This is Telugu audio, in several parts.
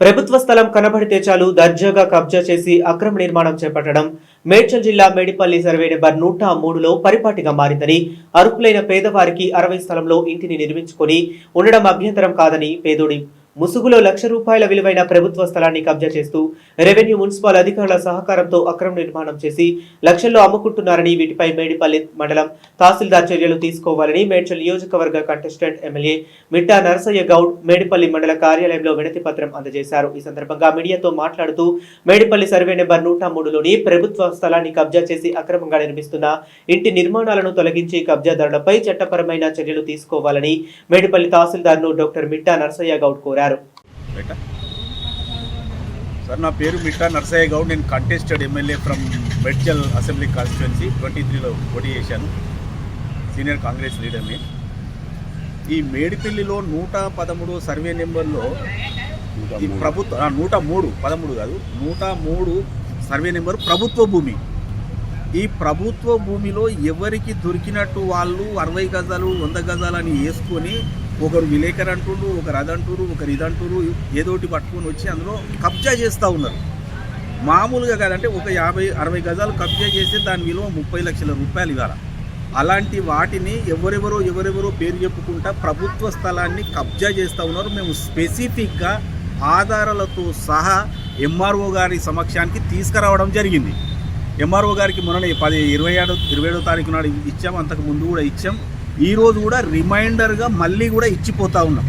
ప్రభుత్వ స్థలం కనబడితే చాలు దర్జాగా కబ్జా చేసి అక్రమ నిర్మాణం చేపట్టడం మేడ్చల్ జిల్లా మేడిపల్లి సర్వే నెంబర్ 103లో పరిపాటిగా మారిందని, అర్హులైన పేదవారికి 60 స్థలంలో ఇంటిని నిర్మించుకొని ఉండడం అభ్యంతరం కాదని, పేదోడి ముసుగులో ₹1,00,000 విలువైన ప్రభుత్వ స్థలాన్ని కబ్జా చేస్తూ రెవెన్యూ మున్సిపల్ అధికారుల సహకారంతో అక్రమ నిర్మాణం చేసి లక్షల్లో అమ్ముకుంటున్నారని, వీటిపై మేడిపల్లి మండలం తహసీల్దార్ చర్యలు తీసుకోవాలని మేడ్చల్ నియోజకవర్గ కంటెస్టెంట్ ఎమ్మెల్యే మిట్టా నరసయ్య గౌడ్ మేడిపల్లి మండల కార్యాలయంలో వినతి పత్రం అందజేశారు. ఈ సందర్భంగా మీడియాతో మాట్లాడుతూ మేడిపల్లి సర్వే నెంబర్ 103లోని ప్రభుత్వ స్థలాన్ని కబ్జా చేసి అక్రమంగా నిర్మిస్తున్న ఇంటి నిర్మాణాలను తొలగించి కబ్జాదారులపై చట్టపరమైన చర్యలు తీసుకోవాలని మేడిపల్లి తహసీల్దార్ను డాక్టర్ మిట్టా నరసయ్య గౌడ్ కోరారు. సార్, నా పేరు మిట్టా నరసయ్య గౌడ్. నేను contested MLA from Medchal assembly constituency 23లో పోటీ చేశాను. సీనియర్ కాంగ్రెస్ లీడర్ని. ఈ మేడిపల్లిలో 113 సర్వే నెంబర్లో ఈ ప్రభుత్వ 103 కాదు 103 సర్వే నెంబర్ ప్రభుత్వ భూమి. ఈ ప్రభుత్వ భూమిలో ఎవరికి దొరికినట్టు వాళ్ళు 60 గజాలు 100 గజాలు అని వేసుకొని, ఒకరు విలేకరు అంటున్నారు, ఒకరు అదంటారు, ఒకరు ఇదంటారు, ఏదోటి పట్టుకొని వచ్చి అందులో కబ్జా చేస్తూ ఉన్నారు. మామూలుగా కాదంటే ఒక 50-60 గజాలు కబ్జా చేస్తే దాని విలువ 30 లక్షల రూపాయలు ఇవ్వాలి. అలాంటి వాటిని ఎవరెవరో పేరు చెప్పుకుంటా ప్రభుత్వ స్థలాన్ని కబ్జా చేస్తూ ఉన్నారు. మేము స్పెసిఫిక్గా ఆధారాలతో సహా ఎంఆర్ఓ గారి సమక్షానికి తీసుకురావడం జరిగింది. ఎంఆర్ఓ గారికి మొన్న 27వ తారీఖు నాడు ఇచ్చాం, అంతకు ముందు కూడా ఇచ్చాం. ఈరోజు కూడా రిమైండర్గా మళ్ళీ కూడా ఇచ్చిపోతూ ఉన్నాం.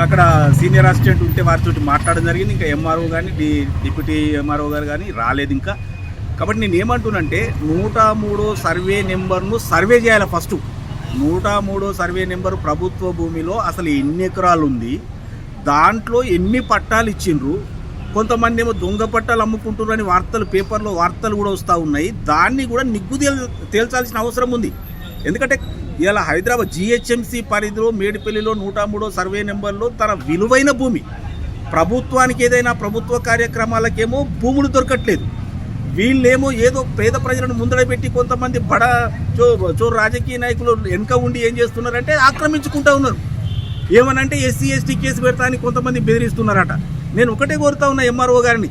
అక్కడ సీనియర్ అసిస్టెంట్ ఉంటే వారితో మాట్లాడడం జరిగింది. ఇంకా ఎంఆర్ఓ కానీ డిప్యూటీ ఎంఆర్ఓ గారు కానీ రాలేదు ఇంకా. కాబట్టి నేను ఏమంటున్నానంటే 103 సర్వే నెంబర్ను సర్వే చేయాలి. ఫస్ట్ 103 సర్వే నెంబరు ప్రభుత్వ భూమిలో అసలు ఎన్ని ఎకరాలు ఉంది, దాంట్లో ఎన్ని పట్టాలు ఇచ్చిండ్రు, కొంతమంది ఏమో దొంగ పట్టాలు అమ్ముకుంటున్నారని పేపర్లో వార్తలు కూడా వస్తూ ఉన్నాయి. దాన్ని కూడా నిగ్గు తేల్చాల్సిన అవసరం ఉంది. ఎందుకంటే ఇలా హైదరాబాద్ జిహెచ్ఎంసీ పరిధిలో మేడిపల్లిలో 103 సర్వే నెంబర్లో తన విలువైన భూమి, ప్రభుత్వానికి ఏదైనా ప్రభుత్వ కార్యక్రమాలకేమో భూములు దొరకట్లేదు. వీళ్ళేమో ఏదో పేద ప్రజలను ముందర పెట్టి కొంతమంది చో రాజకీయ నాయకులు వెనక ఉండి ఏం చేస్తున్నారంటే ఆక్రమించుకుంటూ ఉన్నారు. ఏమనంటే ఎస్సీ ఎస్టీ కేసు పెడతా అని కొంతమంది బెదిరిస్తున్నారట. నేను ఒకటే కోరుతా ఉన్నా ఎంఆర్ఓ గారిని,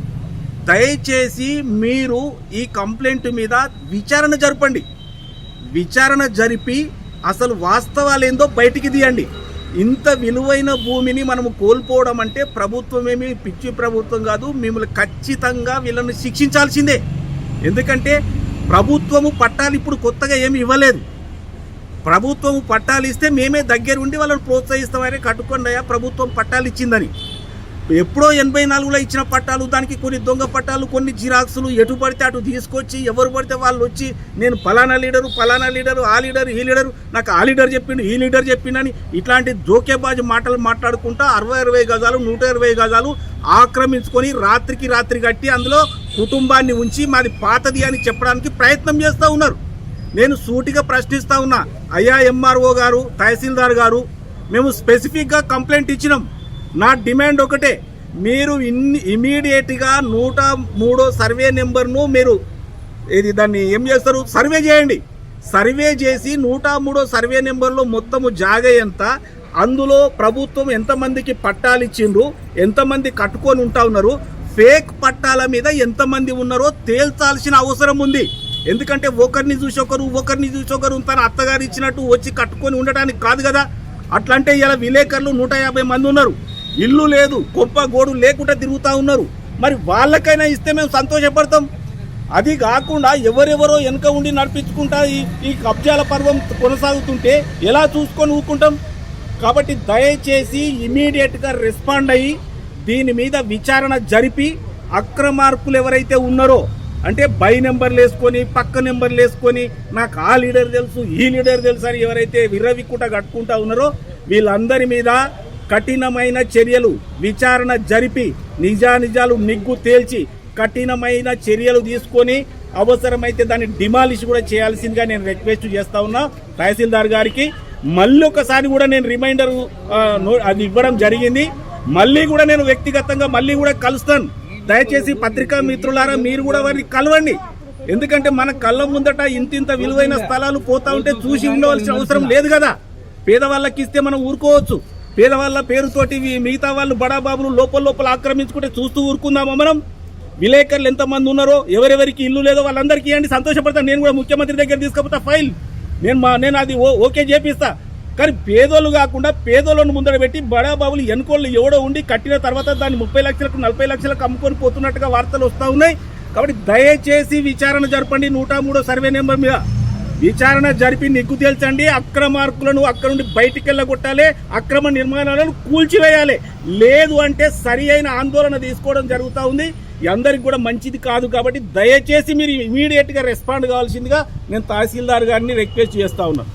దయచేసి మీరు ఈ కంప్లైంట్ మీద విచారణ జరపండి. విచారణ జరిపి అసలు వాస్తవాలు ఏందో బయటికి తీయండి. ఇంత విలువైన భూమిని మనము కోల్పోవడం అంటే ప్రభుత్వం ఏమి పిచ్చి ప్రభుత్వం కాదు, మిమ్మల్ని ఖచ్చితంగా వీళ్ళని శిక్షించాల్సిందే. ఎందుకంటే ప్రభుత్వము పట్టాలు ఇప్పుడు కొత్తగా ఏమి ఇవ్వలేదు. ప్రభుత్వము పట్టాలు ఇస్తే మేమే దగ్గరుండి వాళ్ళని ప్రోత్సహిస్తామని కట్టుకోండి ప్రభుత్వం పట్టాలు ఇచ్చిందని. ఎప్పుడో 84లో ఇచ్చిన పట్టాలు, దానికి కొన్ని దొంగ పట్టాలు, కొన్ని జిరాక్సులు, ఎటు పడితే అటు తీసుకొచ్చి ఎవరు పడితే వాళ్ళు వచ్చి నేను ఫలానా లీడరు, ఆ లీడరు, ఈ లీడరు, నాకు ఆ లీడర్ చెప్పిండు, ఈ లీడర్ చెప్పిండని ఇట్లాంటి జోకేబాజు మాటలు మాట్లాడుకుంటా 60 గజాలు 120 గజాలు ఆక్రమించుకొని రాత్రికి రాత్రి కట్టి అందులో కుటుంబాన్ని ఉంచి మాది పాతది అని చెప్పడానికి ప్రయత్నం చేస్తూ ఉన్నారు. నేను సూటిగా ప్రశ్నిస్తూ ఉన్నా, అయ్యా ఎంఆర్ఓ గారు, తహసీల్దార్ గారు, మేము స్పెసిఫిక్గా కంప్లైంట్ ఇచ్చినాం. నా డిమాండ్ ఒకటే, మీరు ఇమీడియట్గా 103 సర్వే నెంబర్ను మీరు దాన్ని ఏం చేస్తారు, సర్వే చేయండి. సర్వే చేసి 103 సర్వే నెంబర్లో మొత్తము జాగ ఎంత, అందులో ప్రభుత్వం ఎంతమందికి పట్టాలు ఇచ్చిండ్రు, ఎంతమంది కట్టుకొని ఉంటా ఉన్నారు, ఫేక్ పట్టాల మీద ఎంతమంది ఉన్నారో తేల్చాల్సిన అవసరం ఉంది. ఎందుకంటే ఒకరిని చూసి ఒకరు తన అత్తగారు ఇచ్చినట్టు వచ్చి కట్టుకొని ఉండటానికి కాదు కదా. అట్లంటే ఇలా విలేకరులు 150 మంది ఉన్నారు, ఇల్లు లేదు, గొప్ప గోడు లేకుండా తిరుగుతూ ఉన్నారు. మరి వాళ్ళకైనా ఇస్తే మేము సంతోషపడతాం. అది కాకుండా ఎవరెవరో వెనక ఉండి నడిపించుకుంటా ఈ కబ్జాల పర్వం కొనసాగుతుంటే ఎలా చూసుకొని ఊరుకుంటాం. కాబట్టి దయచేసి ఇమీడియట్గా రెస్పాండ్ అయ్యి దీని మీద విచారణ జరిపి అక్రమార్కులు ఎవరైతే ఉన్నారో, అంటే బై నెంబర్లు వేసుకొని పక్క నెంబర్లు వేసుకొని నాకు ఆ లీడర్ తెలుసు, ఈ లీడర్ తెలుసు అని ఎవరైతే విర్రవిక్కుట కట్టుకుంటా ఉన్నారో వీళ్ళందరి మీద కఠినమైన చర్యలు, విచారణ జరిపి నిజానిజాలు నిగ్గు తేల్చి కఠినమైన చర్యలు తీసుకొని అవసరమైతే దాన్ని డిమాలిష్ కూడా చేయాల్సిందిగా నేను రిక్వెస్ట్ చేస్తా ఉన్నా తహసీల్దార్ గారికి. మళ్ళీ ఒకసారి కూడా నేను రిమైండర్ అది ఇవ్వడం జరిగింది. మళ్ళీ కూడా నేను వ్యక్తిగతంగా మళ్ళీ కూడా కలుస్తాను. దయచేసి పత్రికా మిత్రులారా మీరు కూడా వారిని కలవండి. ఎందుకంటే మన కళ్ళ ముందట ఇంతింత విలువైన స్థలాలు పోతా ఉంటే చూసి ఉండవలసిన అవసరం లేదు కదా. పేదవాళ్ళకి ఇస్తే మనం ఊరుకోవచ్చు. పేదవాళ్ళ పేరుతోటి మిగతా వాళ్ళు బడాబాబులు లోపల ఆక్రమించుకుంటే చూస్తూ ఊరుకుందామా మనం? విలేకరులు ఎంతమంది ఉన్నారో, ఎవరెవరికి ఇల్లు లేదో వాళ్ళందరికీ ఇవ్వండి, సంతోషపడతాను. నేను కూడా ముఖ్యమంత్రి దగ్గర తీసుకుపోతా ఫైల్, నేను అది ఓకే చేపిస్తా. కానీ పేదోళ్ళు కాకుండా పేదోళ్ళను ముందర పెట్టి బడాబాబులు ఎన్కోళ్ళు ఎవడో ఉండి కట్టిన తర్వాత దాన్ని 30 లక్షలకు 40 లక్షలకు అమ్ముకొని పోతున్నట్టుగా వార్తలు వస్తూ ఉన్నాయి. కాబట్టి దయచేసి విచారణ జరపండి. 103 సర్వే నెంబర్ మీద విచారణ జరిపి నిగ్గు తేల్చండి. అక్రమార్కులను అక్కడ నుండి బయటికి వెళ్ళగొట్టాలి, అక్రమ నిర్మాణాలను కూల్చివేయాలి. లేదు అంటే సరి అయిన ఆందోళన తీసుకోవడం జరుగుతూ ఉంది. అందరికి కూడా మంచిది కాదు. కాబట్టి దయచేసి మీరు ఇమీడియట్గా రెస్పాండ్ కావాల్సిందిగా నేను తహసీల్దార్ గారిని రిక్వెస్ట్ చేస్తా ఉన్నాను.